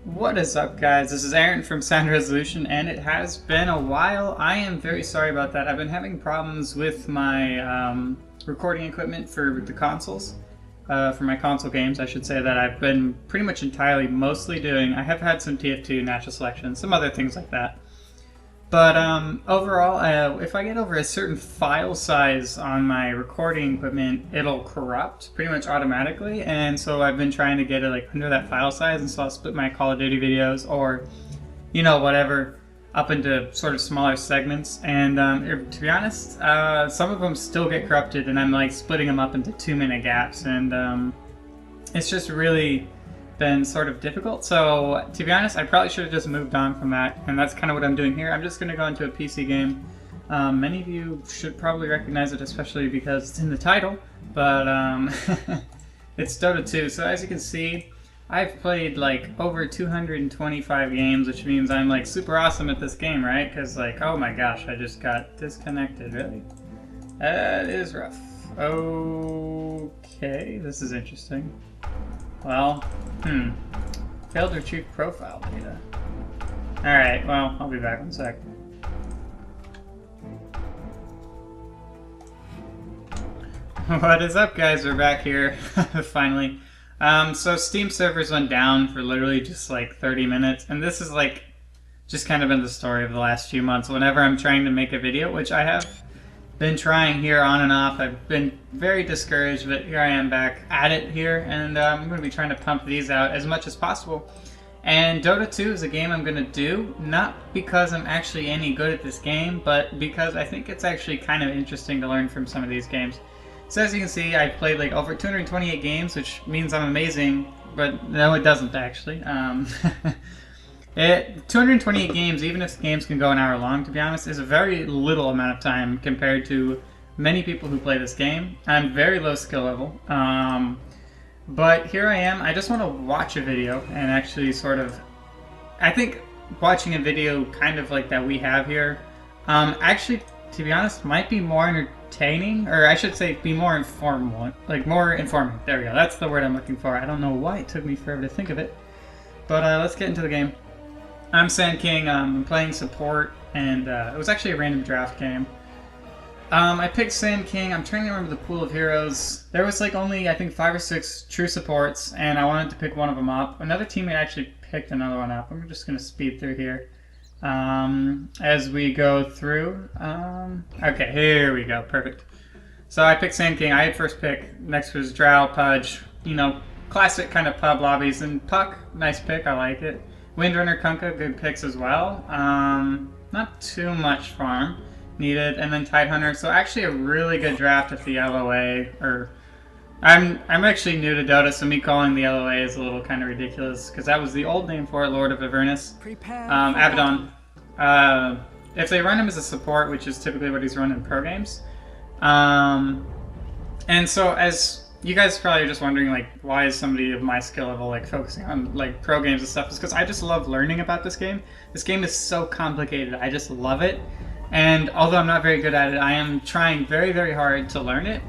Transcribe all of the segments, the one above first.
What is up, guys? This is Aaron from Sound Resolution, and it has been a while. I am very sorry about that. I've been having problems with my recording equipment for the consoles, for my console games, I should say, that I've been pretty much entirely mostly doing. I have had some TF2 natural selection, some other things like that. But overall, if I get over a certain file size on my recording equipment, it'll corrupt pretty much automatically. And so I've been trying to get it like under that file size, and so I'll split my Call of Duty videos or, whatever, up into sort of smaller segments. And to be honest, some of them still get corrupted, and I'm like splitting them up into 2-minute gaps, and it's just really been sort of difficult. So to be honest, I probably should have just moved on from that, and that's kind of what I'm doing here. I'm just going to go into a PC game. Many of you should probably recognize it, especially because it's in the title, but it's Dota 2. So as you can see, I've played like over 225 games, which means I'm like super awesome at this game, right? Because like, oh my gosh, I just got disconnected, really? That is rough. Okay, this is interesting. Well, failed to retrieve profile data. Alright, well, I'll be back in a sec. What is up, guys? We're back here, finally. So Steam servers went down for literally just like 30 minutes, and this is like just kind of been the story of the last few months. Whenever I'm trying to make a video, which I have been trying here on and off. I've been very discouraged, but here I am back at it here, and I'm going to be trying to pump these out as much as possible. And Dota 2 is a game I'm going to do, not because I'm actually any good at this game, but because I think it's actually kind of interesting to learn from some of these games. So as you can see, I've played like over 228 games, which means I'm amazing, but no, it doesn't actually. 228 games, even if the games can go an hour long, to be honest, is a very little amount of time compared to many people who play this game. I'm very low skill level, but here I am. I just want to watch a video and actually sort of, I think watching a video kind of like that we have here, actually, to be honest, might be more entertaining, or I should say be more informal, like more informing. There we go, that's the word I'm looking for. I don't know why it took me forever to think of it, but let's get into the game. I'm Sand King, I'm playing support, and it was actually a random draft game. I picked Sand King. I'm trying to remember the pool of heroes. There was like only, I think, 5 or 6 true supports, and I wanted to pick one of them up. Another teammate actually picked another one up. I'm just going to speed through here as we go through. Okay, here we go. Perfect. So I picked Sand King. I had first pick. Next was Drow, Pudge, classic kind of pub lobbies, and Puck. Nice pick. I like it. Windrunner, Kunkka, good picks as well. Not too much farm needed, and then Tidehunter. So actually a really good draft at the LOA. Or I'm actually new to Dota, so me calling the LOA is a little kind of ridiculous because that was the old name for it, Lord of Avernus. Abaddon. If they run him as a support, which is typically what he's run in pro games, and so as you guys probably are just wondering, like, why is somebody of my skill level, like, focusing on, like, pro games and stuff? It's because I just love learning about this game. This game is so complicated. I just love it. And although I'm not very good at it, I am trying very, very hard to learn it.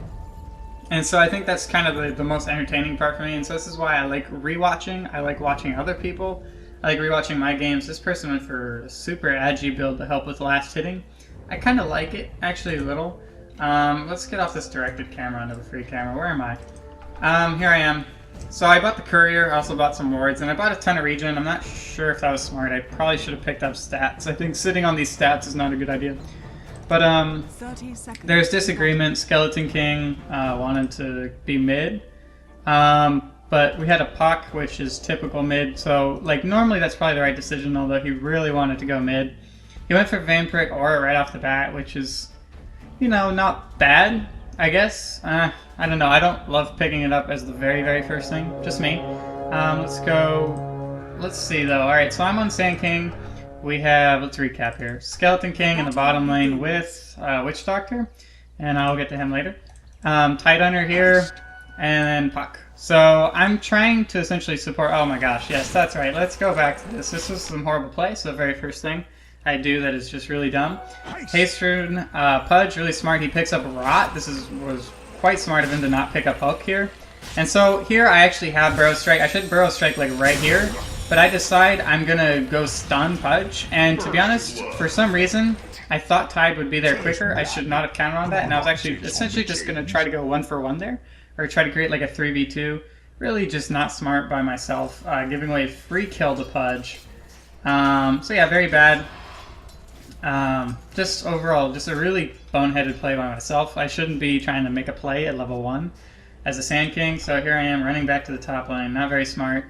And so I think that's kind of the most entertaining part for me. And so this is why I like rewatching. I like watching other people. I like rewatching my games. This person went for a super agi build to help with last hitting. I kind of like it, actually, a little. Let's get off this directed camera onto the free camera. Where am I? Here I am. So I bought the courier, I also bought some wards, and I bought a ton of regen. I'm not sure if that was smart. I probably should have picked up stats. I think sitting on these stats is not a good idea. But there's disagreement. Skeleton King wanted to be mid. But we had a Puck, which is typical mid, so like normally that's probably the right decision, although he really wanted to go mid. He went for Vampiric Aura right off the bat, which is, not bad, I guess. I don't know, I don't love picking it up as the very, very first thing, just me. Let's see though. Alright, so I'm on Sand King. We have, let's recap here, Skeleton King in the bottom lane with Witch Doctor, and I'll get to him later. Tidehunter here, and then Puck. So I'm trying to essentially support, oh my gosh, yes, that's right, let's go back to this. This was some horrible play, so the very first thing I do that is just really dumb. Haste Rune, Pudge, really smart, he picks up Rot. This was quite smart of him to not pick up Hulk here. And so here I actually have Burrow Strike. I should Burrow Strike like right here, but I decide I'm gonna go stun Pudge, and to be honest, for some reason, I thought Tide would be there quicker. I should not have counted on that, and I was actually essentially just gonna try to go 1-for-1 there, or try to create like a 3v2. Really just not smart by myself, giving away a free kill to Pudge. So yeah, very bad. Just overall, just a really boneheaded play by myself. I shouldn't be trying to make a play at level 1 as a Sand King, so here I am running back to the top lane. Not very smart.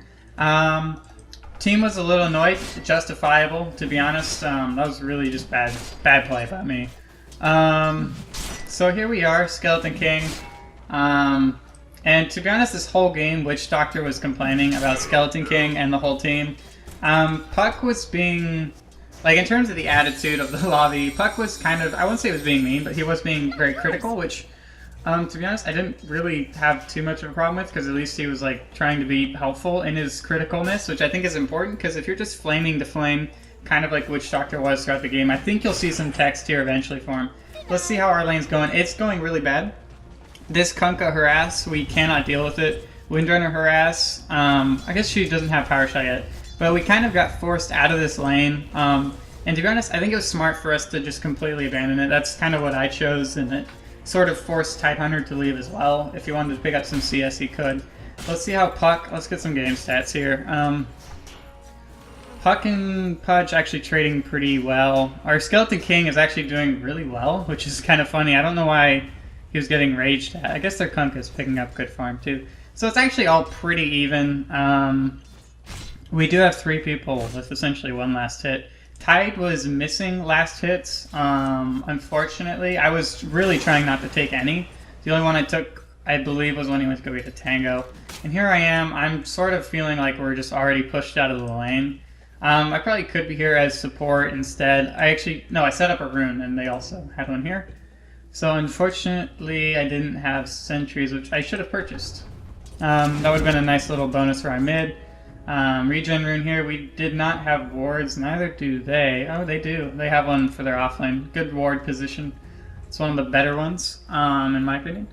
Team was a little annoyed, justifiable, to be honest. That was really just bad play by me. So here we are, Skeleton King. And to be honest, this whole game, Witch Doctor was complaining about Skeleton King and the whole team. Puck was being, like, in terms of the attitude of the lobby, Puck was kind of, I wouldn't say he was being mean, but he was being very critical, which, to be honest, I didn't really have too much of a problem with, because at least he was, like, trying to be helpful in his criticalness, which I think is important, because if you're just flaming to flame, kind of like Witch Doctor was throughout the game, I think you'll see some text here eventually for him. Let's see how our lane's going. It's going really bad. This Kunkka harass, we cannot deal with it. Windrunner harass, I guess she doesn't have power shot yet, but we kind of got forced out of this lane. And to be honest, I think it was smart for us to just completely abandon it. That's kind of what I chose, and it sort of forced Tidehunter to leave as well. If he wanted to pick up some CS, he could. Let's see how Puck, let's get some game stats here. Puck and Pudge actually trading pretty well. Our Skeleton King is actually doing really well, which is kind of funny. I don't know why he was getting raged at. I guess their Kunkka is picking up good farm too. So it's actually all pretty even. We do have 3 people with essentially 1 last hit. Tide was missing last hits, unfortunately. I was really trying not to take any. The only one I took, I believe, was when he went to go get a Tango. And here I am. I'm sort of feeling like we're just already pushed out of the lane. I probably could be here as support instead. I set up a rune, and they also had one here. So unfortunately, I didn't have sentries, which I should have purchased. That would have been a nice little bonus for our mid. Regen rune here. We did not have wards, neither do they. Oh, they do. They have one for their offlane. Good ward position. It's one of the better ones, in my opinion.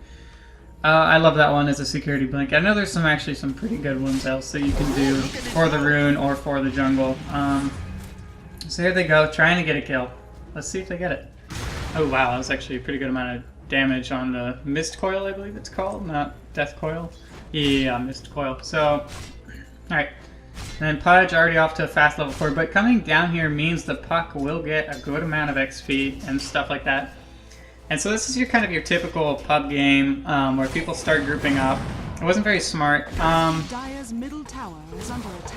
I love that one as a security blink. I know there's actually some pretty good ones else that you can do for the rune or for the jungle. So here they go, trying to get a kill. Let's see if they get it. Oh wow, that was actually a pretty good amount of damage on the Mist Coil, I believe it's called, not Death Coil. Yeah, Mist Coil. So, alright. And then Pudge already off to a fast level 4, but coming down here means the Puck will get a good amount of XP and stuff like that. And so this is kind of your typical pub game where people start grouping up. It wasn't very smart.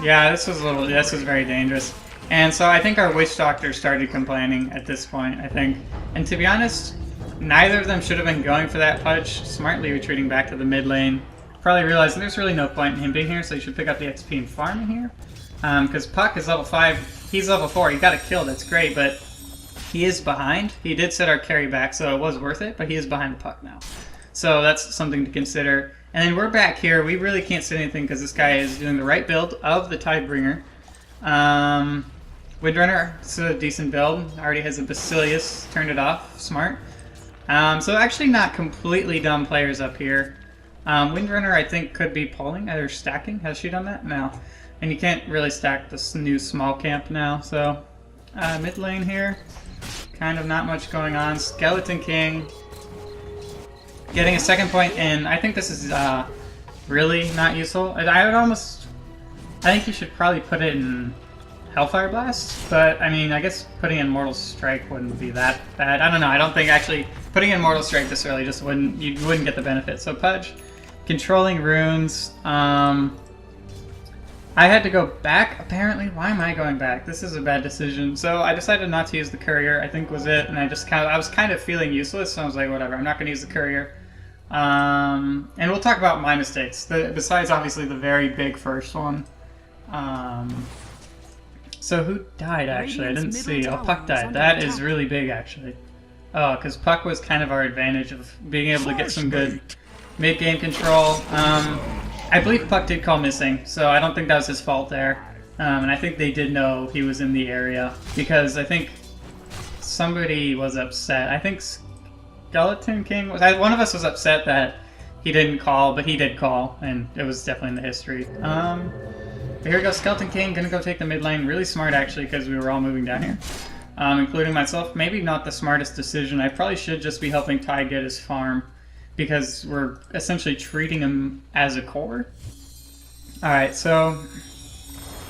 Yeah, this was very dangerous. And so I think our Witch Doctor started complaining at this point, I think. And to be honest, neither of them should have been going for that Pudge. Smartly retreating back to the mid lane. Probably realizing there's really no point in him being here, so he should pick up the XP and farm in here. Because Puck is level 5, he's level 4, he got a kill, that's great, but he is behind. He did set our carry back, so it was worth it, but he is behind the Puck now. So that's something to consider. And then we're back here. We really can't say anything because this guy is doing the right build of the Tidebringer. Windrunner, it's a decent build. Already has a Basilius, turned it off, smart. So actually not completely dumb players up here. Windrunner I think could be pulling, either stacking. Has she done that? No. And you can't really stack this new small camp now, so mid lane here. Kind of not much going on. Skeleton King getting a second point in. I think this is really not useful. I think you should probably put it in Hellfire Blast, but I mean, I guess putting in Mortal Strike wouldn't be that bad. I don't know. I don't think actually putting in Mortal Strike this early just you wouldn't get the benefit. So Pudge controlling runes. I had to go back, apparently. Why am I going back? This is a bad decision. So I decided not to use the courier, I think was it, and I was kind of feeling useless, so I was like, whatever, I'm not going to use the courier. And we'll talk about my mistakes, besides obviously the very big first one. So who died, actually? I didn't see. Oh, Puck died. That is really big, actually. Oh, because Puck was kind of our advantage of being able to get some good mid-game control. I believe Puck did call missing, so I don't think that was his fault there. And I think they did know he was in the area, because I think somebody was upset. I think Skeleton King was... one of us was upset that he didn't call, but he did call, and it was definitely in the history. But here we go, Skeleton King gonna go take the mid lane. Really smart actually, because we were all moving down here. Including myself. Maybe not the smartest decision. I probably should just be helping Ty get his farm, because we're essentially treating him as a core. Alright, so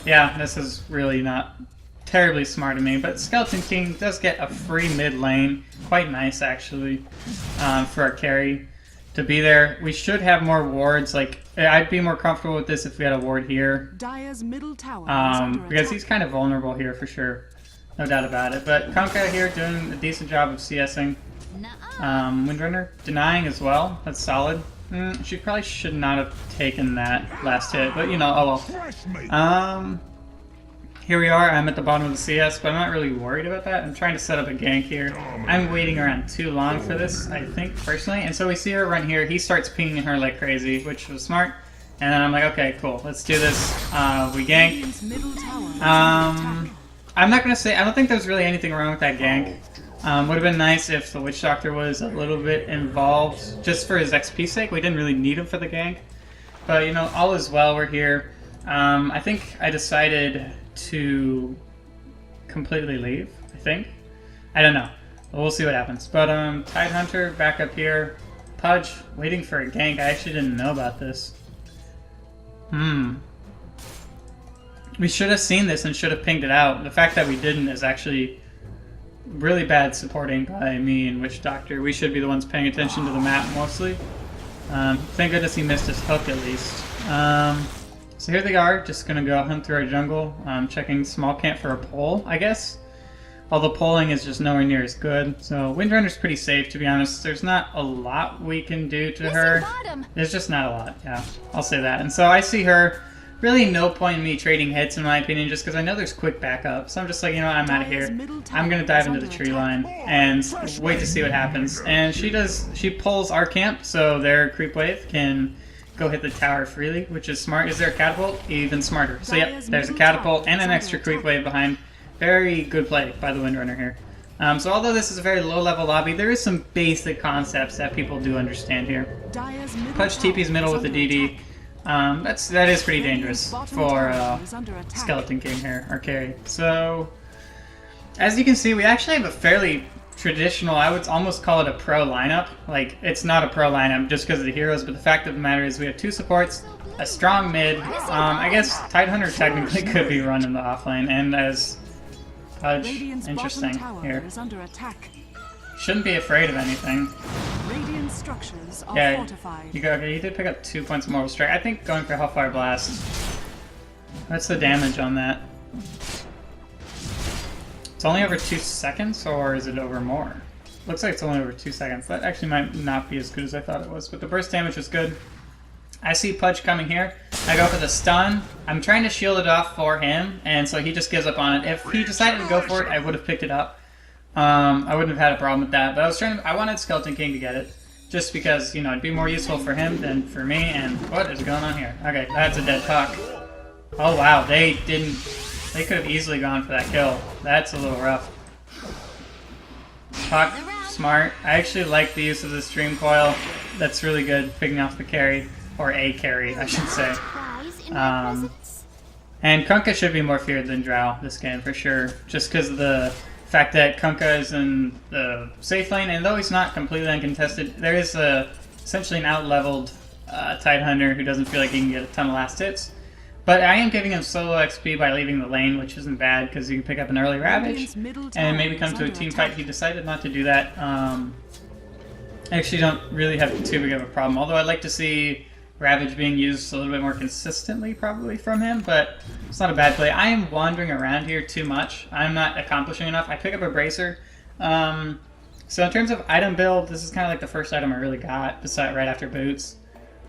yeah, this is really not terribly smart of me, but Skeleton King does get a free mid lane. Quite nice actually, for our carry to be there. We should have more wards. Like, I'd be more comfortable with this if we had a ward here. Dire's middle tower because he's kind of vulnerable here for sure. No doubt about it. But Kunkka here doing a decent job of CSing. Windrunner denying as well. That's solid. She probably should not have taken that last hit, but you know, oh well. Here we are. I'm at the bottom of the CS, but I'm not really worried about that. I'm trying to set up a gank here. I'm waiting around too long for this, I think, personally. And so we see her run here. He starts pinging her like crazy, which was smart. And then I'm like, okay, cool. Let's do this. We gank. I'm not going to say... I don't think there's really anything wrong with that gank. Would have been nice if the Witch Doctor was a little bit involved, just for his XP sake. We didn't really need him for the gank. But, you know, all is well. We're here. I think I decided to completely leave, I think. I don't know. We'll see what happens. But Tidehunter back up here. Pudge waiting for a gank. I actually didn't know about this. We should have seen this and should have pinged it out. The fact that we didn't is actually really bad supporting by me and Witch Doctor. We should be the ones paying attention to the map mostly. Thank goodness he missed his hook at least. So here they are, just gonna go hunt through our jungle, checking small camp for a pole, I guess. Although polling is just nowhere near as good. So Windrunner's pretty safe, to be honest. There's not a lot we can do to her. There's just not a lot, yeah. I'll say that. And so I see her. Really no point in me trading hits, in my opinion, just because I know there's quick backup. So I'm just like, you know what, I'm out of here. I'm going to dive into the tree line and wait to see what happens. And she pulls our camp, so their creep wave can go hit the tower freely, which is smart. Is there a catapult? Even smarter. So yep, there's a catapult and an extra creep wave behind. Very good play by the Windrunner here. So although this is a very low-level lobby, there is some basic concepts that people do understand here. Pudge TP's middle with the DD. That is pretty dangerous for Skeleton King here, our carry. So, as you can see, we actually have a fairly traditional, I would almost call it a pro lineup. Like, it's not a pro lineup just because of the heroes, but the fact of the matter is we have two supports, a strong mid. I guess Tidehunter technically could be running the offlane, and as Pudge, interesting here. Shouldn't be afraid of anything. Radiant structures are Yeah, fortified. you did pick up 2 points of Mortal Strike. I think going for Hellfire Blast. What's the damage on that? It's only over 2 seconds, or is it over more? Looks like it's only over 2 seconds. That actually might not be as good as I thought it was, but the burst damage was good. I see Pudge coming here. I go for the stun. I'm trying to shield it off for him, and so he just gives up on it. If he decided to go for it, I would have picked it up. I wouldn't have had a problem with that, but I wanted Skeleton King to get it, just because, you know, it'd be more useful for him than for me, and what is going on here? Okay, that's a dead puck. Oh wow, they could have easily gone for that kill. That's a little rough. Puck, smart. I actually like the use of the stream coil. That's really good, picking off the carry, or a carry, I should say. And Kunkka should be more feared than Drow this game, for sure, just because of the fact that Kunkka is in the safe lane, and though he's not completely uncontested, there is essentially an out-leveled Tidehunter who doesn't feel like he can get a ton of last hits. But I am giving him solo XP by leaving the lane, which isn't bad, because you can pick up an early Ravage, and maybe come to a team fight. He decided not to do that. I actually don't really have too big of a problem, although I'd like to see Ravage being used a little bit more consistently, probably, from him, but it's not a bad play. I am wandering around here too much. I'm not accomplishing enough. I pick up a Bracer. So in terms of item build, this is kind of like the first item I really got, besides right after Boots.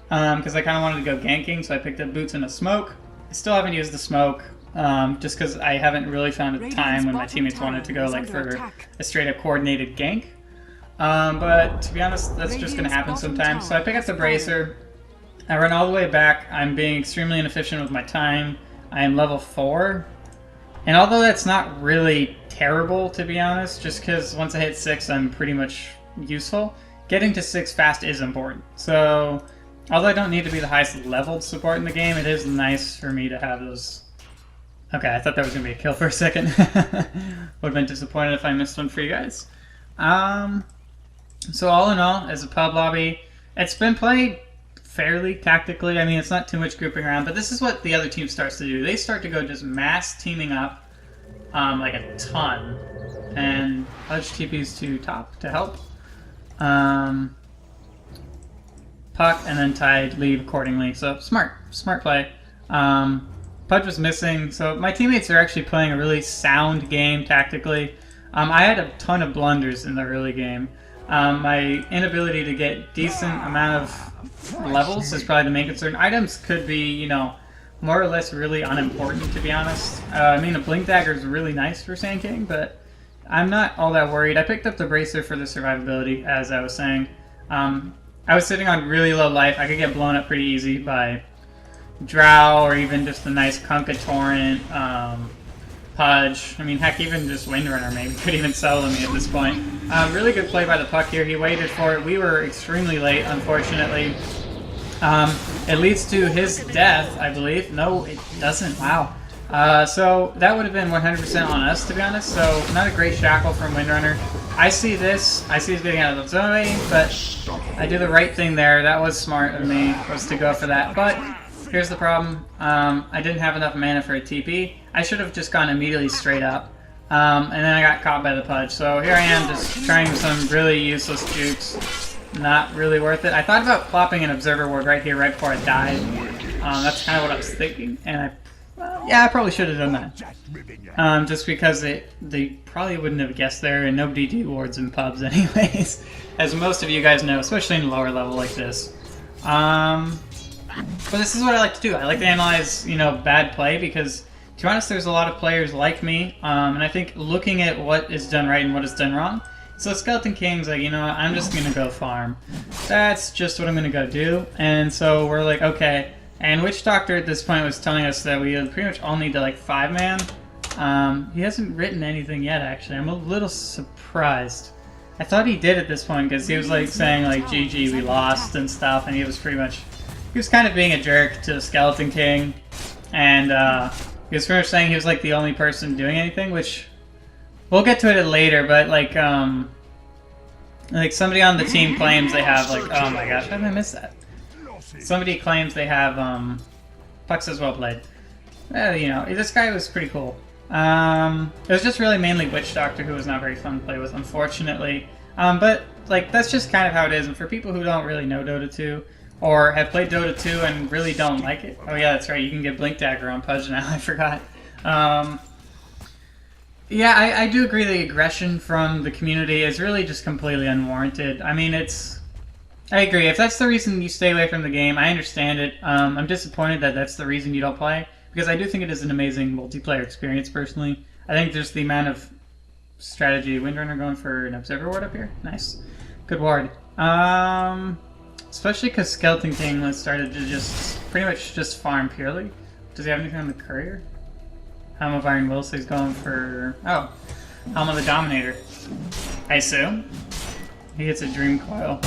Because I kind of wanted to go ganking, so I picked up Boots and a Smoke. I still haven't used the Smoke, just because I haven't really found a time when my teammates wanted to go like for a straight-up coordinated gank. But to be honest, that's just going to happen sometimes. So I pick up the Bracer. I run all the way back. I'm being extremely inefficient with my time. I am level 4. And although that's not really terrible, to be honest, just because once I hit 6, I'm pretty much useful, getting to 6 fast is important. So Although I don't need to be the highest leveled support in the game, it is nice for me to have those. Okay, I thought that was going to be a kill for a second. Would have been disappointed if I missed one for you guys. So all in all, as a pub lobby, it's been played fairly tactically. I mean, it's not too much grouping around, but this is what the other team starts to do. They start to go just mass teaming up, like a ton. And Pudge TPs to top to help. Puck and then Tide leave accordingly. So smart play. Pudge was missing, so my teammates are actually playing a really sound game tactically. I had a ton of blunders in the early game. My inability to get decent amount of levels is probably the main concern. Items could be, you know, more or less really unimportant, to be honest. I mean, a Blink Dagger is really nice for Sand King, but I'm not all that worried. I picked up the Bracer for the survivability, as I was saying. I was sitting on really low life. I could get blown up pretty easy by Drow, or even just a nice Kunkka Torrent, Pudge. I mean, heck, even just Windrunner maybe could even solo me at this point. Really good play by the Puck here. He waited for it. We were extremely late, unfortunately. It leads to his death, I believe. No, it doesn't. Wow. So that would have been 100% on us, to be honest. So not a great shackle from Windrunner. I see this. I see he's getting out of the zone, but I do the right thing there. That was smart of me, was to go for that. But here's the problem. I didn't have enough mana for a TP. I should have just gone immediately straight up. And then I got caught by the Pudge. So here I am just trying some really useless jukes. Not really worth it. I thought about plopping an Observer Ward right here, right before I died. That's kind of what I was thinking. And I probably should have done that. Just because they probably wouldn't have guessed there, and nobody do wards in pubs anyways. As most of you guys know, especially in lower level like this. But this is what I like to do. I like to analyze, you know, bad play because, to be honest, there's a lot of players like me, and I think looking at what is done right and what is done wrong. So Skeleton King's like, you know what, I'm just going to go farm. That's just what I'm going to go do. And so we're like, okay. And Witch Doctor at this point was telling us that we pretty much all need to, like, 5-man. He hasn't written anything yet, actually. I'm a little surprised. I thought he did at this point because he was, like, saying, like, GG, we lost and stuff, and he was pretty much... He was kind of being a jerk to Skeleton King, and he was pretty much saying he was like the only person doing anything, which we'll get to it later. But like somebody on the team claims they have like, oh my gosh, how did I miss that? Somebody claims they have Puck says well played. You know, this guy was pretty cool. It was just really mainly Witch Doctor who was not very fun to play with, unfortunately. But like that's just kind of how it is, and for people who don't really know Dota 2. Or have played Dota 2 and really don't like it. Oh yeah, that's right, you can get Blink Dagger on Pudge now, I forgot. Yeah, I do agree the aggression from the community is really just completely unwarranted. I mean, I agree, if that's the reason you stay away from the game, I understand it. I'm disappointed that that's the reason you don't play, because I do think it is an amazing multiplayer experience, personally. I think just the amount of strategy. Windrunner going for an Observer Ward up here? Nice. Good ward. Especially because Skeleton King has started to just pretty much just farm purely. Does he have anything on the courier? Helm of Iron Will, so he's going for... Oh, Helm of the Dominator. I assume. He gets a Dream Coil.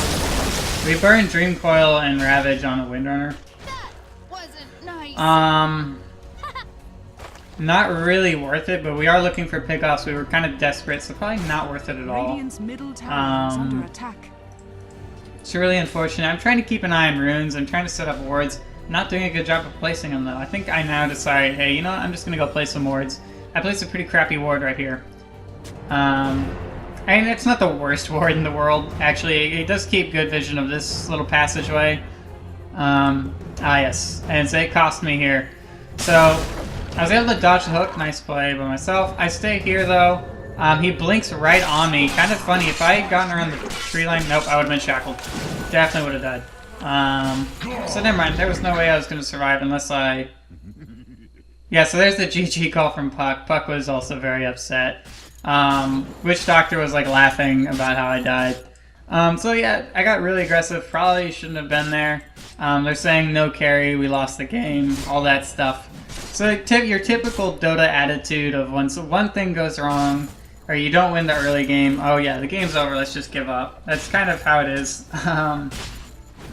We burn Dream Coil and Ravage on a Windrunner. That wasn't nice. Not really worth it, but we are looking for pickoffs. We were kind of desperate, so probably not worth it at all. Radiant's middle tower is under attack. It's really unfortunate. I'm trying to keep an eye on runes. I'm trying to set up wards. Not doing a good job of placing them, though. I think I now decide, hey, you know what? I'm just going to go place some wards. I placed a pretty crappy ward right here. I mean, it's not the worst ward in the world. Actually, it does keep good vision of this little passageway. Yes. And so it cost me here. So, I was able to dodge the hook. Nice play by myself. I stay here, though. He blinks right on me. Kind of funny. If I had gotten around the tree line, nope, I would have been shackled. Definitely would have died. So never mind. There was no way I was going to survive unless I... Yeah, so there's the GG call from Puck. Puck was also very upset. Witch Doctor was like laughing about how I died. So yeah, I got really aggressive. Probably shouldn't have been there. They're saying no carry, we lost the game, all that stuff. So your typical Dota attitude of when one thing goes wrong, or you don't win the early game, oh yeah, the game's over, let's just give up. That's kind of how it is.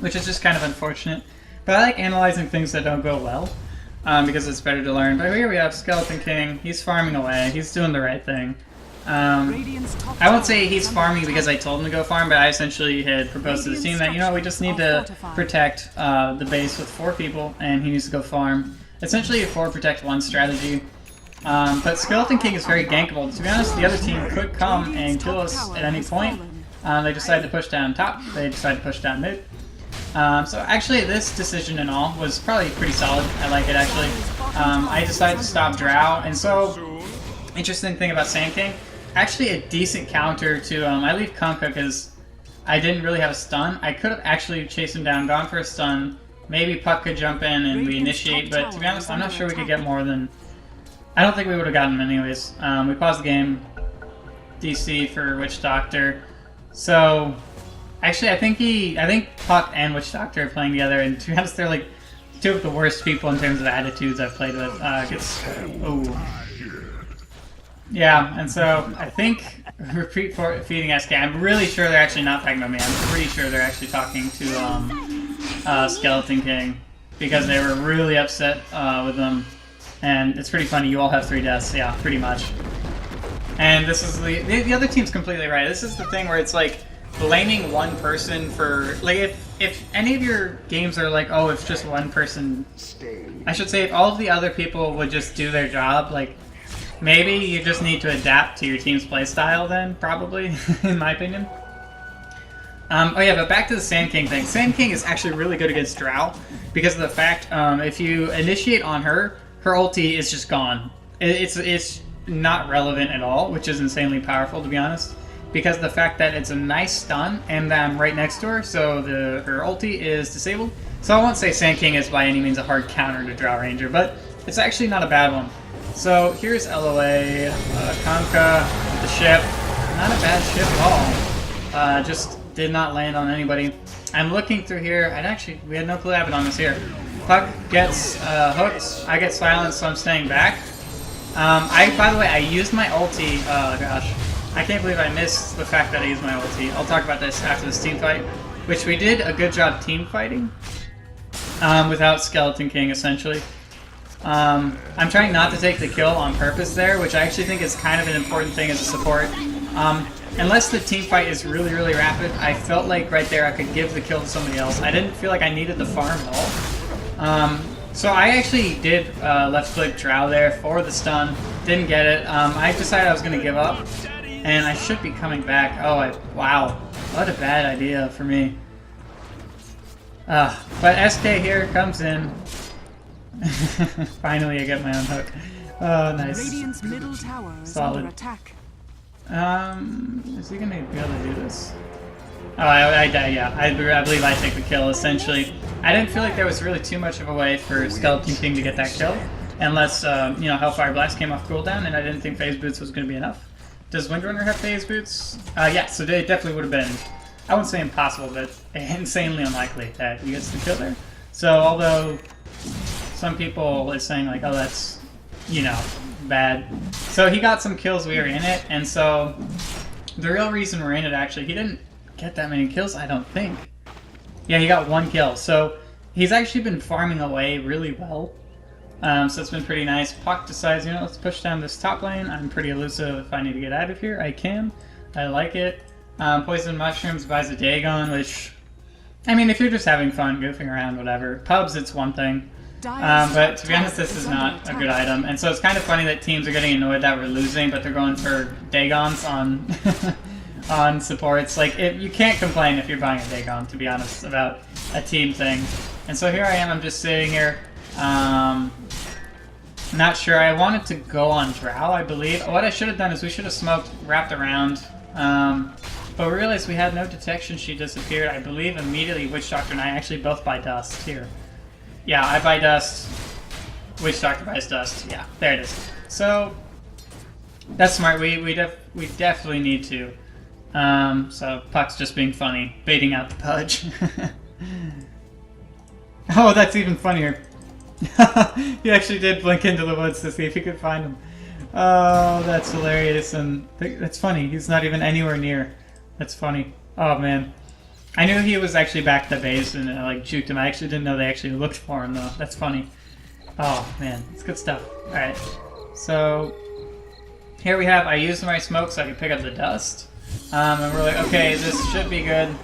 which is just kind of unfortunate. But I like analyzing things that don't go well, because it's better to learn. But here we have Skeleton King. He's farming away. He's doing the right thing. I won't say he's farming because I told him to go farm, but I essentially had proposed to the team that, you know, we just need to protect the base with 4 people, and he needs to go farm. Essentially a 4 protect 1 strategy. But Skeleton King is very gankable. To be honest, the other team could come and kill us at any point. They decided to push down top. They decided to push down mid. So actually this decision and all was probably pretty solid. I like it actually. I decided to stop Drow, and so interesting thing about Sand King, actually a decent counter to I leave Kunkka because I didn't really have a stun. I could have actually chased him down, gone for a stun. Maybe Puck could jump in and we initiate, but to be honest, I'm not sure we could get more than... I don't think we would have gotten him anyways. We paused the game. DC for Witch Doctor. So actually, I think Puck and Witch Doctor are playing together, and to be honest, they're like 2 of the worst people in terms of attitudes I've played with. Yeah, and so I think repeat for feeding SK. I'm really sure they're actually not talking about me. I'm pretty sure they're actually talking to Skeleton King because they were really upset with them. And it's pretty funny. You all have 3 deaths. Yeah, pretty much. And this is the other team's completely right. This is the thing where it's like blaming one person for like if any of your games are like, oh, it's just one person. I should say if all of the other people would just do their job, like. Maybe you just need to adapt to your team's playstyle then, probably, in my opinion. Oh yeah, but back to the Sand King thing. Sand King is actually really good against Drow because of the fact if you initiate on her, her ulti is just gone. It's not relevant at all, which is insanely powerful to be honest. Because of the fact that it's a nice stun and I'm right next to her, so her ulti is disabled. So I won't say Sand King is by any means a hard counter to Drow Ranger, but it's actually not a bad one. So here's LOA, Kunkka, the ship. Not a bad ship at all. Just did not land on anybody. I'm looking through here. We had no clue what happened on this here. Puck gets hooked. I get silenced, so I'm staying back. By the way, I used my ulti. Oh gosh. I can't believe I missed the fact that I used my ulti. I'll talk about this after this team fight, which we did a good job team fighting without Skeleton King, essentially. I'm trying not to take the kill on purpose there, which I actually think is kind of an important thing as a support. Unless the team fight is really, really rapid, I felt like right there I could give the kill to somebody else. I didn't feel like I needed the farm at all. So I actually did left click Drow there for the stun, didn't get it. I decided I was going to give up, and I should be coming back. Wow, what a bad idea for me. But SK here comes in. Finally, I get my own hook. Oh, nice. Radiant's middle tower is Solid. under attack. Is he gonna be able to do this? Oh, I yeah. I believe I take the kill, essentially. I didn't feel like there was really too much of a way for Skeleton King to get that kill. Unless, you know, Hellfire Blast came off cooldown, and I didn't think Phase Boots was gonna be enough. Does Windrunner have Phase Boots? Yeah, so it definitely would have been, I wouldn't say impossible, but insanely unlikely that he gets the kill there. So, although some people are saying like, oh, that's, you know, bad. So he got some kills, we were in it, and so the real reason we're in it, actually, he didn't get that many kills, I don't think. Yeah, he got 1 kill, so he's actually been farming away really well. So it's been pretty nice. Puck decides, you know, let's push down this top lane. I'm pretty elusive. If I need to get out of here, I can. I like it. Poison Mushrooms buys a Dagon, which, I mean, if you're just having fun, goofing around, whatever. Pubs, it's one thing. But to be honest, this is not a good item. And so it's kind of funny that teams are getting annoyed that we're losing, but they're going for Dagons on on supports. Like, you can't complain if you're buying a Dagon, to be honest, about a team thing. And so here I am, I'm just sitting here. Not sure. I wanted to go on Drow, I believe. What I should have done is we should have smoked, wrapped around. But we realized we had no detection. She disappeared. I believe immediately Witch Doctor and I actually both buy dust here. Yeah, I buy dust. Witch Doctor buys dust. Yeah, there it is. So that's smart. We definitely need to. So Puck's just being funny, baiting out the Pudge. Oh, that's even funnier. He actually did blink into the woods to see if he could find him. Oh, that's hilarious, and that's funny. He's not even anywhere near. That's funny. Oh man. I knew he was actually back to base and I like juked him. I actually didn't know they actually looked for him though. That's funny. Oh man, it's good stuff. Alright, so here we have, I used my smoke so I could pick up the dust. And we're like, okay, this should be good.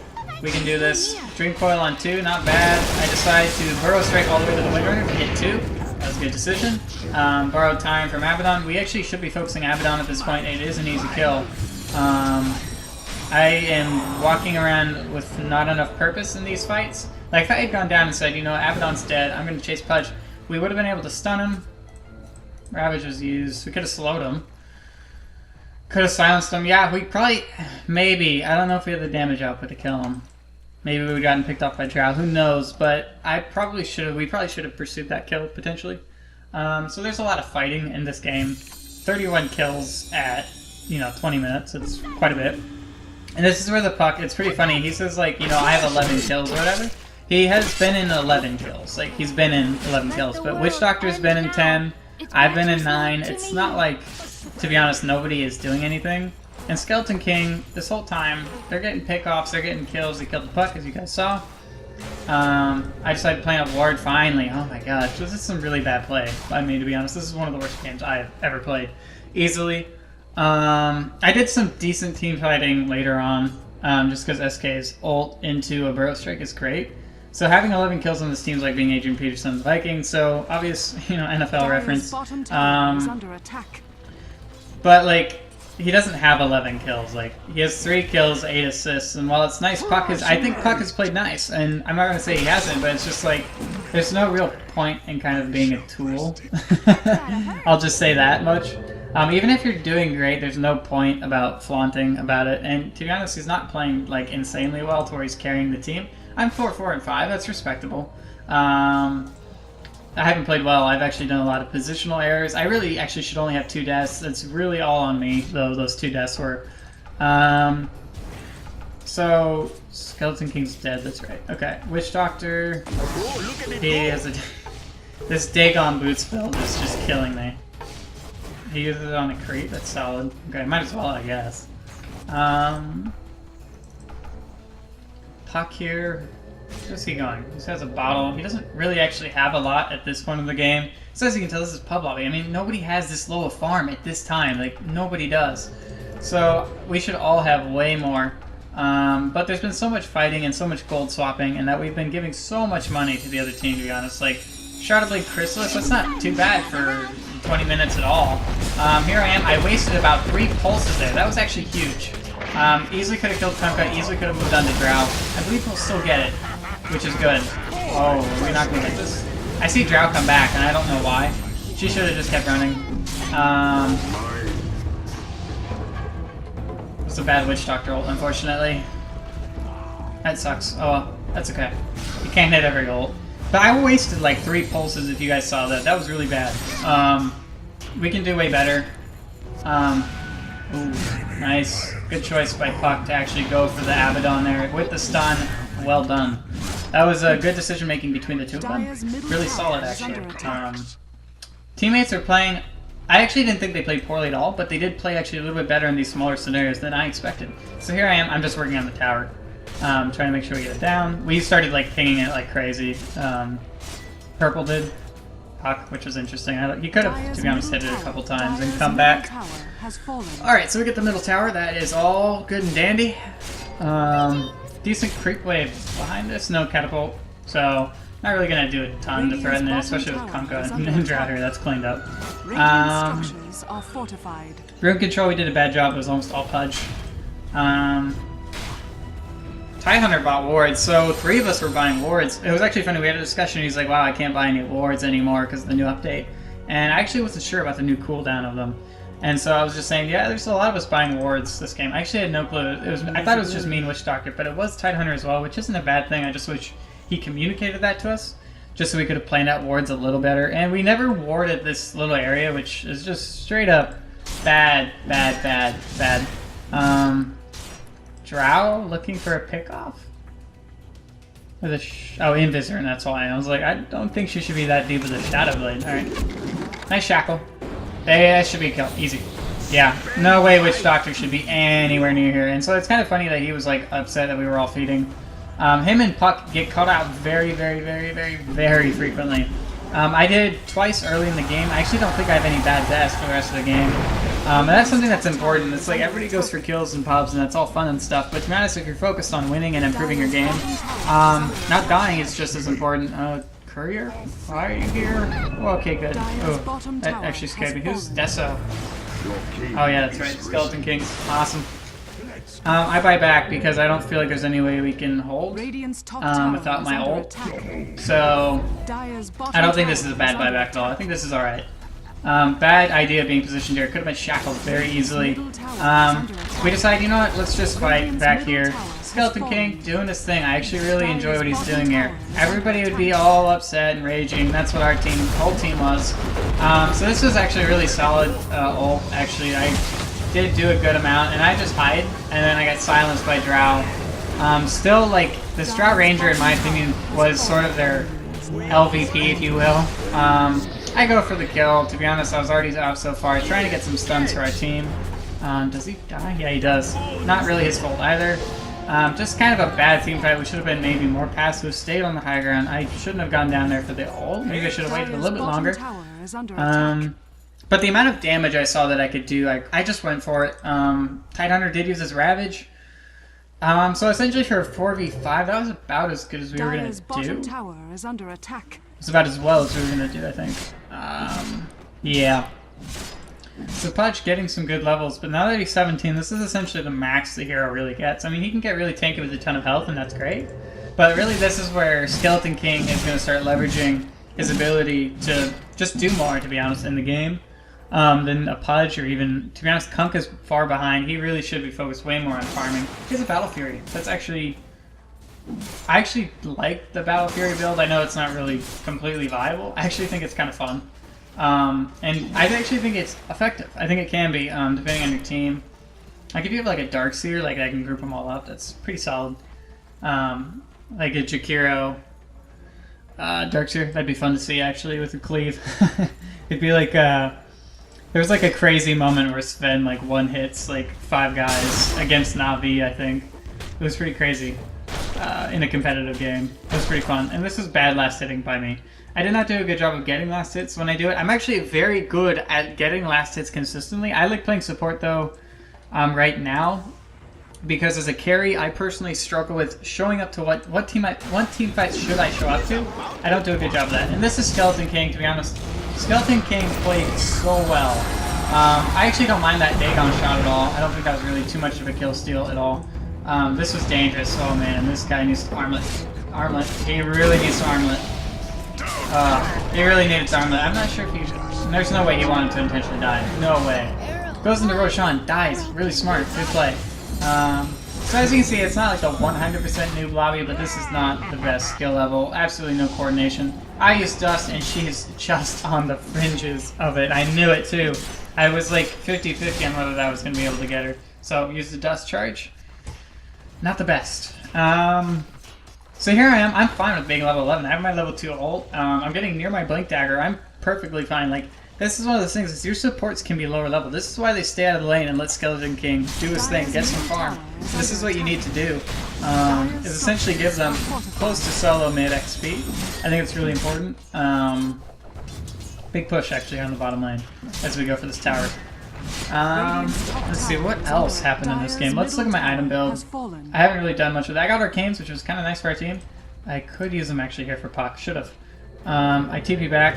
We can do this. Dream Coil on 2, not bad. I decided to Burrow Strike all the way to the Windrunner to get 2. That was a good decision. Borrowed time from Abaddon. We actually should be focusing Abaddon at this point. It is an easy kill. I am walking around with not enough purpose in these fights. Like, if I had gone down and said, you know, Abaddon's dead, I'm going to chase Pudge, we would have been able to stun him. Ravage was used. We could have slowed him. Could have silenced him. Yeah, we probably... Maybe. I don't know if we had the damage output to kill him. Maybe we would have gotten picked off by Drow. Who knows? But I probably should have... We probably should have pursued that kill, potentially. So there's a lot of fighting in this game. 31 kills at, 20 minutes. It's quite a bit. And this is where the puck... It's pretty funny. He says, like, I have 11 kills or whatever. He has been in 11 kills. Like, he's been in 11 kills. But Witch Doctor's been in 10. I've been in 9. It's not like... To be honest, nobody is doing anything. And Skeleton King, this whole time, they're getting pickoffs, they're getting kills. They killed the puck, as you guys saw. I decided to play a ward finally. Oh my gosh, this is some really bad play by me, to be honest. This is one of the worst games I've ever played. Easily. I did some decent team fighting later on, just because SK's ult into a Burrow Strike is great. So having 11 kills on this team is like being Adrian Peterson of the Vikings, so obvious, NFL reference. Under attack. But, like, he doesn't have 11 kills. Like, he has 3 kills, 8 assists, and while it's nice, I think Puck has played nice, and I'm not going to say he hasn't, but it's just, like, there's no real point in kind of being a tool. I'll just say that much. Even if you're doing great, there's no point about flaunting about it, and to be honest, he's not playing, like, insanely well to where he's carrying the team. I'm 4-4-5, that's respectable. I haven't played well. I've actually done a lot of positional errors. I really actually should only have 2 deaths. That's really all on me, though those 2 deaths were. So, Skeleton King's dead, that's right. Okay, Witch Doctor. He has a... This Dagon Boots build is just killing me. He uses it on a creep, that's solid. Okay, might as well, I guess. Puck here. Where's he going? He just has a bottle. He doesn't really actually have a lot at this point of the game. So as you can tell, this is pub lobby. I mean, nobody has this low a farm at this time. Like, nobody does. So we should all have way more. But there's been so much fighting and so much gold swapping, and that we've been giving so much money to the other team, to be honest. Like, Shroud of Blade Chrysalis, that's not too bad for 20 minutes at all. Here I am. I wasted about 3 pulses there. That was actually huge. Easily could have killed Kunkka, easily could have moved on to Drow. I believe we'll still get it, which is good. Oh, are we not going to get this? I see Drow come back, and I don't know why. She should have just kept running. It's a bad Witch Doctor ult, unfortunately. That sucks. Oh well, that's okay. You can't hit every ult. But I wasted like 3 pulses if you guys saw that. That was really bad. We can do way better. Ooh, nice. Good choice by Puck to actually go for the Abaddon there with the stun. Well done. That was a good decision making between the two of them. Really solid, actually. Teammates are playing... I actually didn't think they played poorly at all, but they did play actually a little bit better in these smaller scenarios than I expected. So here I am. I'm just working on the tower. Trying to make sure we get it down. We started like pinging it like crazy. Purple did. Puck, which was interesting. He could have, to be honest, hit it a couple times and come back. Alright, so we get the middle tower. That is all good and dandy. Decent creep wave behind this. No catapult. So, not really going to do a ton to threaten it, especially with Kunkka and Droughter. That's cleaned up. Room control, we did a bad job. It was almost all Pudge. Tidehunter bought wards, so 3 of us were buying wards. It was actually funny, we had a discussion, he's like, wow, I can't buy any wards anymore because of the new update. And I actually wasn't sure about the new cooldown of them. And so I was just saying, yeah, there's a lot of us buying wards this game. I actually had no clue. I thought it was just me and Witch Doctor, but it was Tidehunter as well, which isn't a bad thing. I just wish he communicated that to us, just so we could have planned out wards a little better. And we never warded this little area, which is just straight up bad, bad, bad, bad. Drow looking for a pickoff? With a Invisor, and that's why. I was like, I don't think she should be that deep with a Shadow Blade. Alright. Nice Shackle. Hey, that should be a kill. Easy. Yeah. No way Witch Doctor should be anywhere near here. And so it's kind of funny that he was like upset that we were all feeding. Him and Puck get caught out very, very, very, very, very frequently. I did twice early in the game. I actually don't think I have any bad deaths for the rest of the game. And that's something that's important. It's like everybody goes for kills and pubs, and that's all fun and stuff. But to be honest, if you're focused on winning and improving your game, not dying is just as important. Courier? Why are you here? Oh, okay, good. Oh, that actually scared me. Who's Deso? Oh yeah, that's right. Skeleton Kings. Awesome. I buy back because I don't feel like there's any way we can hold without my ult. So I don't think this is a bad buyback at all. I think this is alright. Bad idea being positioned here. Could have been shackled very easily. We decide, you know what, let's just fight back here. Skeleton King doing his thing. I actually really enjoy what he's doing here. Everybody would be all upset and raging. That's what our team, whole team was. So this was actually a really solid ult. Actually, I did do a good amount, and I just hide, and then I got silenced by Drow. Still, like, this Drow Ranger, in my opinion, was sort of their LVP, if you will. I go for the kill. To be honest, I was already out so far, trying to get some stuns for our team. Does he die? Yeah, he does. Not really his fault either. Just kind of a bad team fight. We should have been maybe more passive, stayed on the high ground. I shouldn't have gone down there for the ult. Maybe I should have waited a little bit longer. But the amount of damage I saw that I could do, I just went for it. Tidehunter did use his Ravage. So essentially for a 4v5, that was about as good as we were going to do. It's about as well as we were going to do, I think. Yeah. So Pudge getting some good levels, but now that he's 17, this is essentially the max the hero really gets. I mean, he can get really tanky with a ton of health, and that's great. But really, this is where Skeleton King is going to start leveraging his ability to just do more, to be honest, in the game. Than a Pudge, or even, to be honest, Kunk is far behind. He really should be focused way more on farming. He has a Battle Fury. That's actually... I actually like the Battle Fury build. I know it's not really completely viable. I actually think it's kind of fun. And I actually think it's effective. I think it can be, depending on your team. Like, if you have, like, a Darkseer, like, I can group them all up. That's pretty solid. Like a Jakiro Darkseer. That'd be fun to see, actually, with a cleave. It'd be like, there was like a crazy moment where Sven like one hits like 5 guys against Na'Vi, I think. It was pretty crazy in a competitive game. It was pretty fun. And this was bad last hitting by me. I did not do a good job of getting last hits when I do it. I'm actually very good at getting last hits consistently. I like playing support though right now, because as a carry, I personally struggle with showing up to what team fights should I show up to. I don't do a good job of that. And this is Skeleton King, to be honest. Skeleton King played so well. I actually don't mind that Dagon shot at all. I don't think that was really too much of a kill steal at all. This was dangerous. Oh man, this guy needs to armlet. Armlet. He really needs to armlet. He really needed to armlet. I'm not sure if he... There's no way he wanted to intentionally die. No way. Goes into Roshan, dies. Really smart. Good play. So as you can see, it's not like a 100% noob lobby, but this is not the best skill level. Absolutely no coordination. I use Dust, and she is just on the fringes of it. I knew it too. I was like 50-50 on whether that was going to be able to get her. So use the Dust charge. Not the best. So here I am. I'm fine with being level 11. I have my level 2 ult. I'm getting near my Blink Dagger. I'm perfectly fine. Like, this is one of those things, is your supports can be lower level. This is why they stay out of the lane and let Skeleton King do his thing, get some farm. This is what you need to do. Is essentially give them close to solo mid XP. I think it's really important. Big push actually on the bottom lane as we go for this tower. Let's see, what else happened in this game? Let's look at my item build. I haven't really done much with that. I got Arcanes, which was kind of nice for our team. I could use them actually here for Puck. Should have. I TP back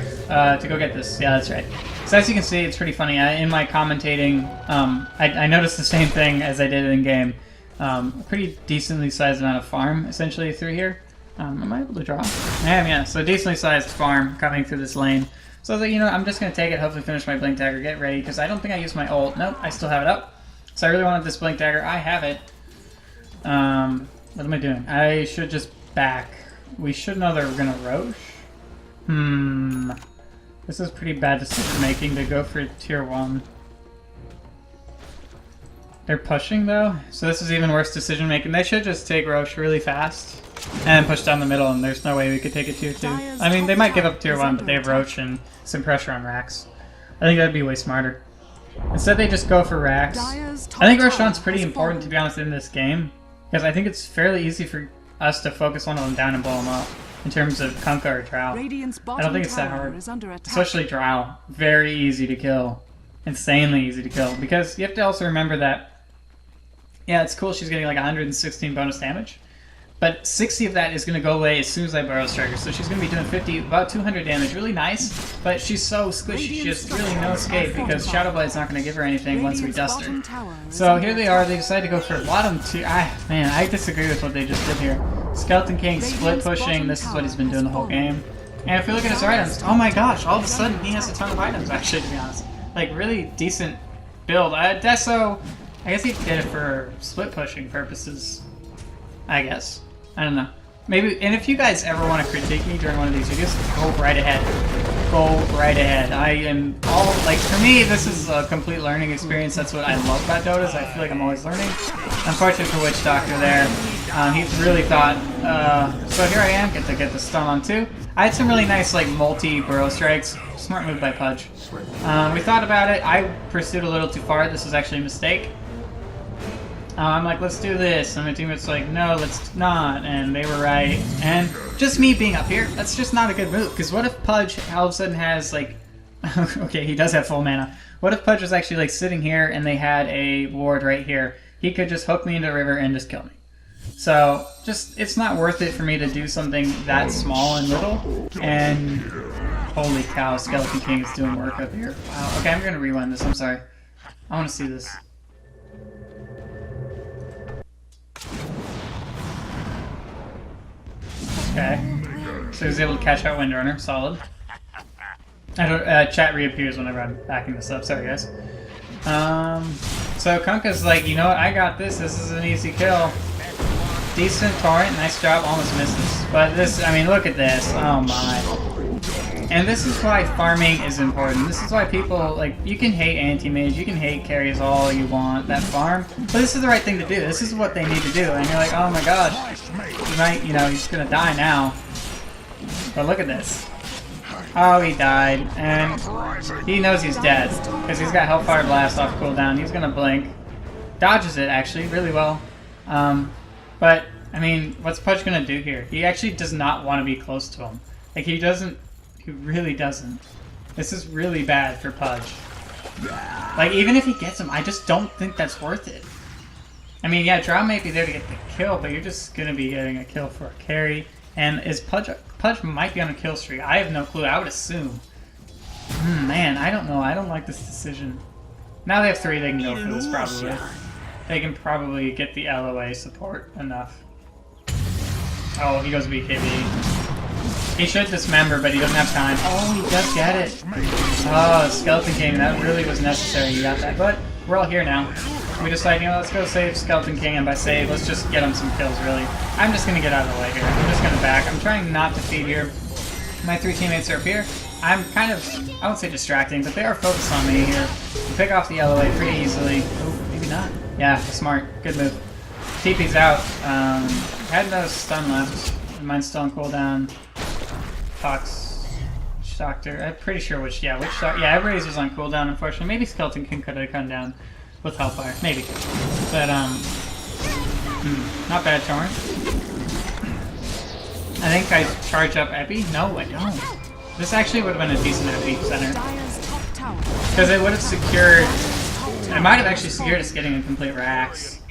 to go get this. Yeah, that's right. So as you can see, it's pretty funny. In my commentating, I noticed the same thing as I did in-game. A pretty decently sized amount of farm, essentially, through here. Am I able to draw? I am, yeah. So decently sized farm coming through this lane. So I was like, you know, I'm just going to take it, hopefully finish my Blink Dagger, get ready, because I don't think I used my ult. Nope, I still have it up. So I really wanted this Blink Dagger. I have it. What am I doing? I should just back. We should know they're going to Roche. This is pretty bad decision making to go for tier 1. They're pushing though, so this is even worse decision making. They should just take Roche really fast and push down the middle, and there's no way we could take it tier 2. I mean, they might give up tier 1, but they have Roche and some pressure on Rax. I think that'd be way smarter. Instead they just go for Rax. I think Roshan's pretty important, to be honest, in this game, because I think it's fairly easy for us to focus one of them down and blow them up. In terms of Kunkka or Drow. Radiant's I don't think it's that tower hard. is under attack. Especially Drow. Very easy to kill. Insanely easy to kill. Because you have to also remember that, yeah, it's cool she's getting like 116 bonus damage. But 60 of that is going to go away as soon as I Burrow Strike her. So she's going to be doing 50, about 200 damage. Really nice, but she's so squishy. She has really no escape because Shadow Blade's not going to give her anything once we dust her. So here they are. They decided to go for bottom 2. Man, I disagree with what they just did here. Skeleton King split pushing. This is what he's been doing the whole game. And if you look at his items, oh my gosh, all of a sudden he has a ton of items, actually, to be honest. Like, really decent build. Deso, I guess he did it for split pushing purposes, I guess. I don't know. Maybe, and if you guys ever want to critique me during one of these videos, go right ahead. Go right ahead. I am all, like, for me, this is a complete learning experience. That's what I love about Dota, is I feel like I'm always learning. Unfortunate for Witch Doctor there. He really thought, so here I am, get the stun on 2. I had some really nice, like, multi-burrow strikes. Smart move by Pudge. We thought about it. I pursued a little too far. This was actually a mistake. I'm like, let's do this, and my teammate's like, no, let's not, and they were right. And just me being up here, that's just not a good move, because what if Pudge all of a sudden has, like, okay, he does have full mana. What if Pudge was actually, like, sitting here, and they had a ward right here? He could just hook me into the river and just kill me. So, just, it's not worth it for me to do something that small and little, and holy cow, Skeleton King is doing work up here. Wow, okay, I'm gonna rewind this, I'm sorry. I want to see this. Okay, so he was able to catch out Windrunner, solid. I don't, chat reappears whenever I'm backing this up, sorry guys. So Kunkka's like, you know what, I got this, this is an easy kill. Decent torrent, nice job, almost misses. But this, I mean, look at this, oh my. And this is why farming is important. This is why people, like, you can hate anti-mage, you can hate carries all you want, that farm, but this is the right thing to do. This is what they need to do. And you're like, oh my gosh, he might, you know, he's gonna die now. But look at this. Oh, he died, and he knows he's dead, because he's got Hellfire Blast off cooldown. He's gonna blink. Dodges it, actually, really well. But, I mean, what's Pudge gonna do here? He actually does not want to be close to him. Like, he doesn't. He really doesn't. This is really bad for Pudge. Like, even if he gets him, I just don't think that's worth it. I mean, yeah, Drow may be there to get the kill, but you're just gonna be getting a kill for a carry. And is Pudge might be on a kill streak. I have no clue. I would assume. Man, I don't know. I don't like this decision. Now they have 3, they can go for this probably. They can probably get the LOA support enough. Oh, he goes BKB. He should dismember, but he doesn't have time. Oh, he does get it. Oh, Skeleton King, that really was necessary. He got that, but we're all here now. We decide, you know, let's go save Skeleton King, and by save, let's just get him some kills, really. I'm just gonna get out of the way here. I'm just gonna back. I'm trying not to feed here. My 3 teammates are up here. I'm kind of, I won't say distracting, but they are focused on me here. We pick off the LOA pretty easily. Oh, maybe not. Yeah, smart. Good move. TP's out. Had no stun left. Mine's still on cooldown. Fox, Witch Doctor. I'm pretty sure Witch Doctor. Yeah, everybody's was on cooldown, unfortunately. Maybe Skeleton King could have come down with Hellfire. Maybe. But, not bad, Torrent. I think I charge up Epi. No, I don't. This actually would have been a decent Epi center. Because it would have secured... I might have actually secured us getting a complete Rax.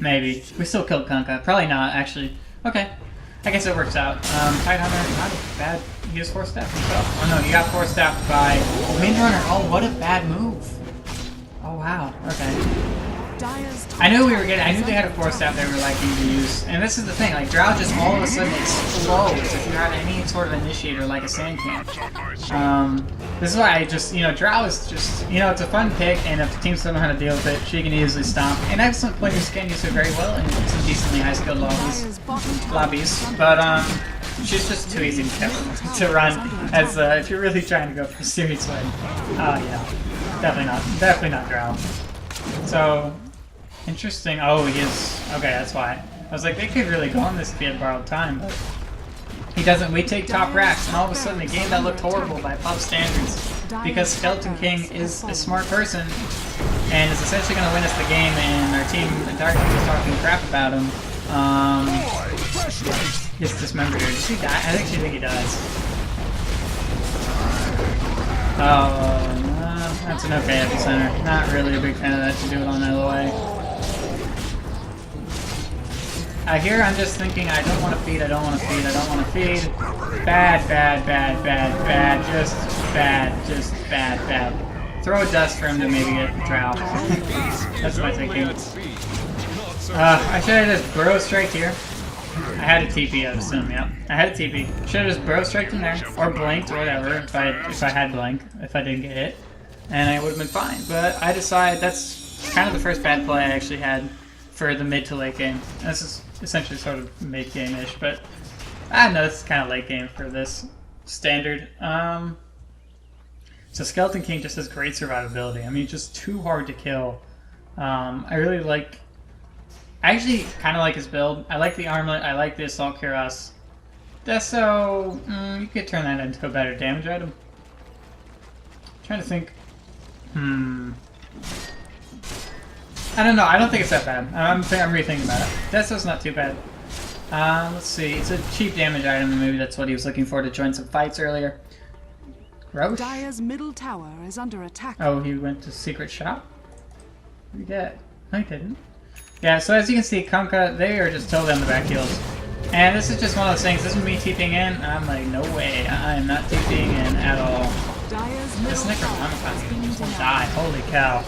Maybe. We still killed Kunkka. Probably not, actually. Okay. I guess it works out. Tidehunter, not bad. He has 4 staff himself. Oh no, he got 4 staffed by Windrunner. Oh, what a bad move. Oh wow. Okay. I knew I knew they had a 4 staff they were liking to use. And this is the thing, like Drow just all of a sudden explodes if you have any sort of initiator like a Sand Camp. This is why I just, you know, Drow is just, you know, it's a fun pick, and if the teams don't know how to deal with it, she can easily stomp. And excellent players can use her very well in some decently high skilled lobbies. But she's just too easy to run as if you're really trying to go for a serious win. Yeah, definitely not Drow. So interesting. Oh, he is okay. That's why I was like, they could really go on this if he had borrowed time, but he doesn't. We take top racks, and all of a sudden, a game that looked horrible by pub standards, because Skeleton King is a smart person and is essentially going to win us the game, and our entire team is talking crap about him. Gets dismembered here. Does he die? I think he dies. Oh, no, that's an okay epicenter. Not really a big fan of that to do it on LOA. Here I'm just thinking, I don't want to feed, I don't want to feed, I don't want to feed. Bad, bad, bad, bad, bad, just bad, bad. Throw a dust for him to maybe get the trowel. That's my thinking. I should have just bro striked here. I had a TP, I assume, yep. I had a TP. Should have just bro striked in there, or blinked, or whatever, if I had blink, if I didn't get hit. And I would have been fine. But I decided that's kind of the first bad play I actually had for the mid to late game. This is essentially sort of mid game-ish, but I don't know, this is kind of late game for this standard. So Skeleton King just has great survivability. I mean, just too hard to kill. I really like... I actually kind of like his build. I like the armlet, I like the Assault Cuirass. Deso, you could turn that into a better damage item. I'm trying to think. I don't know, I don't think it's that bad. I'm rethinking about it. Deso's not too bad. Let's see, it's a cheap damage item, and maybe that's what he was looking for to join some fights earlier. Roche? Dire's middle tower is under attack. Oh, he went to secret shop? What did he get? No, he didn't. Yeah, so as you can see, Kunkka, they are just totally on the back heels. And this is just one of those things, this is me TPing in, I'm like, no way, I am not TPing in at all. This Necronomicon will die, holy cow.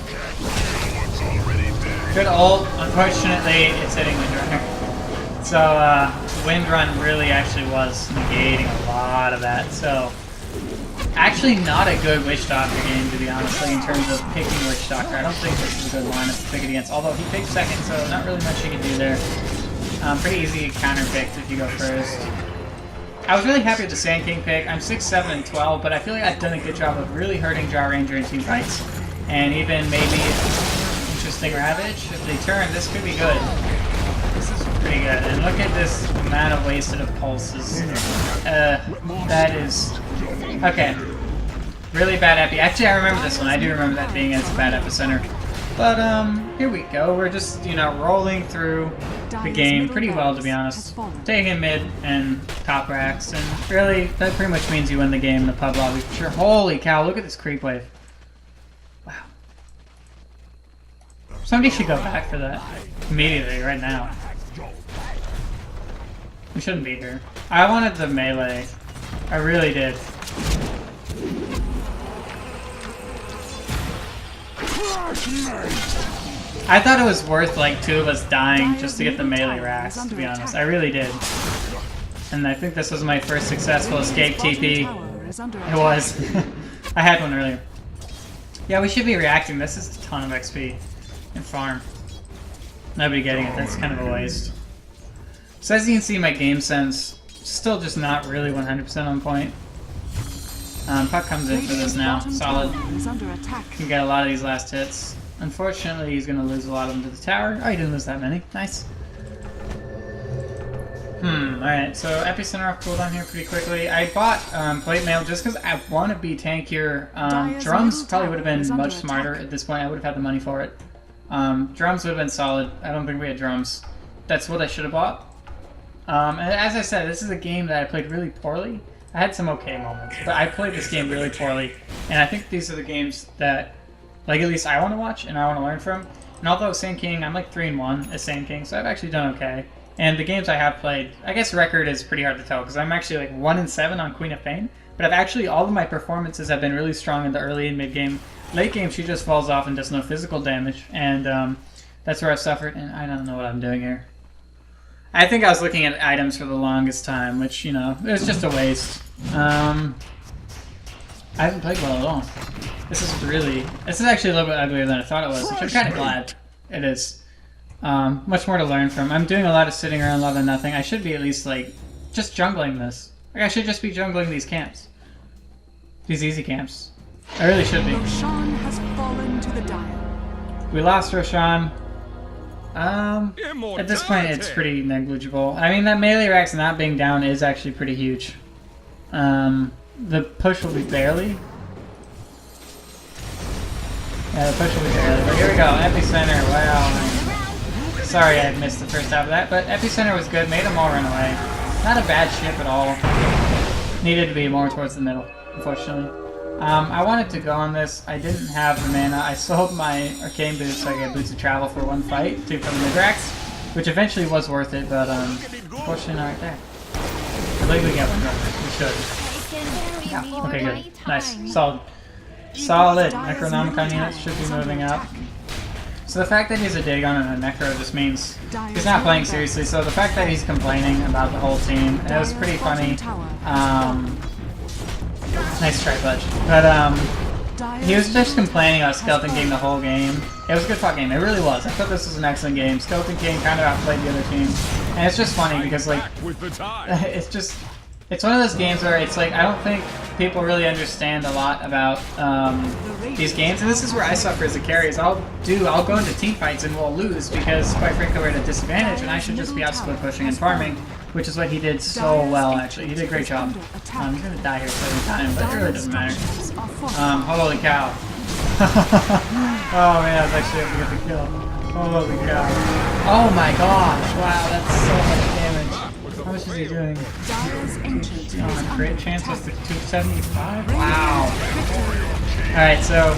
Good ult, unfortunately, it's hitting Windrunner. So, Windrun really actually was negating a lot of that, so... Actually not a good Witch Doctor game, to be honest, in terms of picking Witch Doctor. I don't think this is a good lineup to pick it against, although he picked second, so not really much you can do there. Pretty easy counter-picked if you go first. I was really happy with the Sand King pick. I'm 6, 7, and 12, but I feel like I've done a good job of really hurting Jaw Ranger in team fights. And even maybe interesting Ravage. If they turn, this could be good. This is pretty good. And look at this amount of wasted of pulses. That is... Okay. Really bad epi. Actually, I remember this one. I do remember that being as a bad epicenter. But, here we go. We're just, you know, rolling through the game pretty well, to be honest. Taking mid and top racks, and really, that pretty much means you win the game in the pub lobby for sure. Holy cow, look at this creep wave. Wow. Somebody should go back for that. Immediately, right now. We shouldn't be here. I wanted the melee. I really did. I thought it was worth like 2 of us dying just to get the melee racks, to be honest. I really did. And I think this was my first successful escape TP. It was. I had one earlier. Yeah, we should be reacting. This is a ton of XP and farm. Nobody getting it. That's kind of a waste. So as you can see, my game sense still just not really 100% on point. Puck comes in for this now. Solid. Can get a lot of these last hits. Unfortunately, he's going to lose a lot of them to the tower. Oh, he didn't lose that many. Nice. Alright, so Epicenter off cooldown here pretty quickly. I bought Plate Mail just because I want to be tankier. Drums probably would have been much smarter at this point. I would have had the money for it. Drums would have been solid. I don't think we had drums. That's what I should have bought. And as I said, this is a game that I played really poorly. I had some okay moments, but I played this game really poorly. And I think these are the games that, like, at least I want to watch and I want to learn from. And although Sand King, I'm like 3-1 as Sand King, so I've actually done okay. And the games I have played, I guess record is pretty hard to tell because I'm actually like 1-7 on Queen of Pain. But I've actually, all of my performances have been really strong in the early and mid game. Late game, she just falls off and does no physical damage. And that's where I've suffered. And I don't know what I'm doing here. I think I was looking at items for the longest time, which, you know, it was just a waste. I haven't played well at all. This is actually a little bit uglier than I thought it was, which I'm kind of glad it is. Much more to learn from. I'm doing a lot of sitting around loving nothing. I should be at least, like, just jungling this. Like, I should just be jungling these camps. These easy camps. I really should be. Roshan has fallen to the Dire. We lost Roshan. At this point, it's pretty negligible. I mean, that melee rack's not being down is actually pretty huge. The push will be barely. Yeah, the push will be barely. But here we go, Epicenter, wow. Sorry I missed the first half of that, but Epicenter was good, made them all run away. Not a bad ship at all. Needed to be more towards the middle, unfortunately. I wanted to go on this. I didn't have the mana. I sold my arcane boots so I get boots of travel for one fight, two from the Midrax, which eventually was worth it, but unfortunately not right there. I believe we get one right. We should. Yeah. Okay, good. Nice. Solid. Solid. Necronomicon units should be moving up. So the fact that he's a Dagon and a Necro just means he's not playing seriously. So the fact that he's complaining about the whole team, it was pretty funny. Nice try, Pledge. But he was just complaining about Skeleton King the whole game. It was a good fuck game. It really was. I thought this was an excellent game. Skeleton King kind of outplayed the other team, and it's just funny because like it's one of those games where it's like I don't think people really understand a lot about these games, and this is where I suffer as a carry. Is I'll go into team fights and we'll lose because quite frankly we're at a disadvantage, and I should just be out split pushing and farming, which is what he did so well. Actually, he did a great job. He's gonna die here every time, but it really doesn't matter. Holy cow! Oh man, I was actually able to get the kill. Holy cow! Oh my gosh! Wow, that's so much damage. How much is he doing? Crit chance was 275? Wow. Alright, so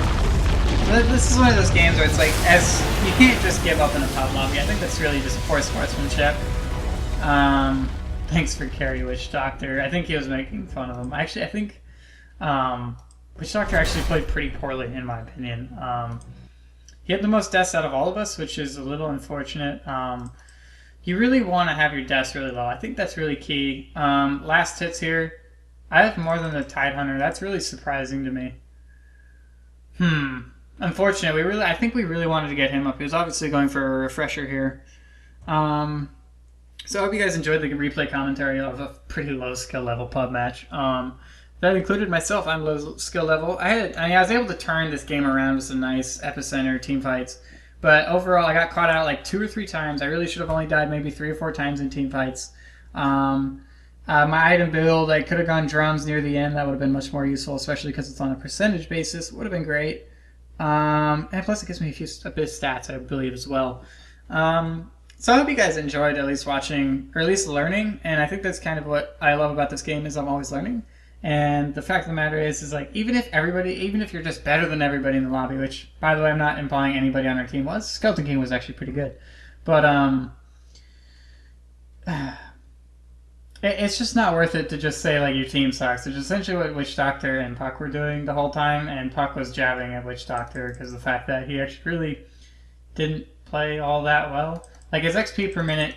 this is one of those games where it's like, you can't just give up in a pub lobby. I think that's really just poor sportsmanship. Thanks for Carry Witch Doctor. I think he was making fun of him. Actually, I think Witch Doctor actually played pretty poorly in my opinion. He had the most deaths out of all of us, which is a little unfortunate. You really want to have your deaths really low. I think that's really key. Last hits here. I have more than the Tidehunter. That's really surprising to me. Unfortunate. I think we really wanted to get him up. He was obviously going for a refresher here. So I hope you guys enjoyed the replay commentary of a pretty low skill level pub match. That included myself. I'm low skill level. I was able to turn this game around with some nice epicenter team fights. But overall, I got caught out like 2 or 3 times. I really should have only died maybe 3 or 4 times in team fights. My item build, I could have gone drums near the end. That would have been much more useful, especially because it's on a percentage basis. Would have been great. And plus, it gives me a bit of stats, I believe, as well. So I hope you guys enjoyed at least watching, or at least learning. And I think that's kind of what I love about this game is I'm always learning. And the fact of the matter is like, even if you're just better than everybody in the lobby, which, by the way, I'm not implying anybody on our team was. Skeleton King was actually pretty good. But, it's just not worth it to just say, like, your team sucks. Which is essentially what Witch Doctor and Puck were doing the whole time, and Puck was jabbing at Witch Doctor because of the fact that he actually really didn't play all that well. Like, his XP per minute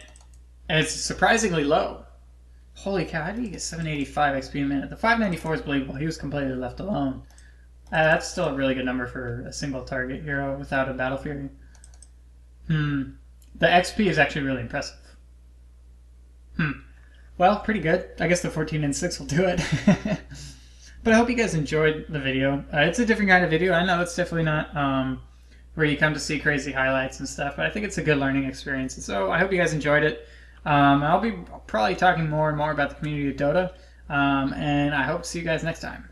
is surprisingly low. Holy cow, how did he get 785 XP a minute? The 594 is believable. He was completely left alone. That's still a really good number for a single target hero without a Battle Fury. The XP is actually really impressive. Well, pretty good. I guess the 14 and 6 will do it. But I hope you guys enjoyed the video. It's a different kind of video. I know it's definitely not where you come to see crazy highlights and stuff, but I think it's a good learning experience. And so I hope you guys enjoyed it. I'll be probably talking more and more about the community of Dota, and I hope to see you guys next time.